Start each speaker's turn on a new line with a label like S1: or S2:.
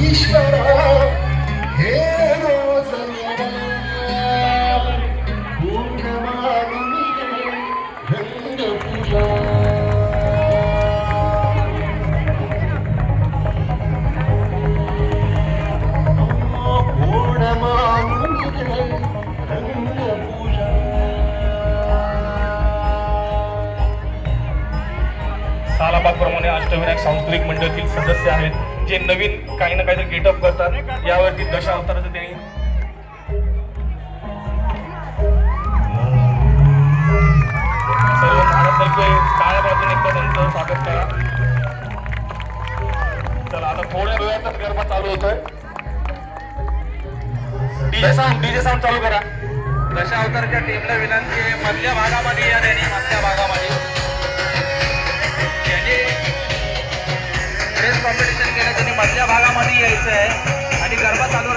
S1: ईश्वरा हे रोज पूर्णमानी रंग पूजा पूर्णमानी रंग पूजा
S2: सालाबादप्रमाणे अष्टविनायक सांस्कृतिक मंडळातील सदस्य आहेत जे नवीन काही ना काहीतरी गेटअप करतात. यावरती दशावताराचं त्यांनी सर्व महाराजतर्फे काळ्या बाजूने एकदा त्यांचं स्वागत करा. चला आता थोड्या वेळातच गरबा चालू होतोय. डीजे साऊंड चालू करा.
S3: दशावतारच्या टीमला विनंती आहे मधल्या भागामध्ये या त्यांनी मधल्या भागामध्ये कॉम्पिटिशन केलं त्यांनी मधल्या भागामध्ये यायचं आहे आणि गरबा चालू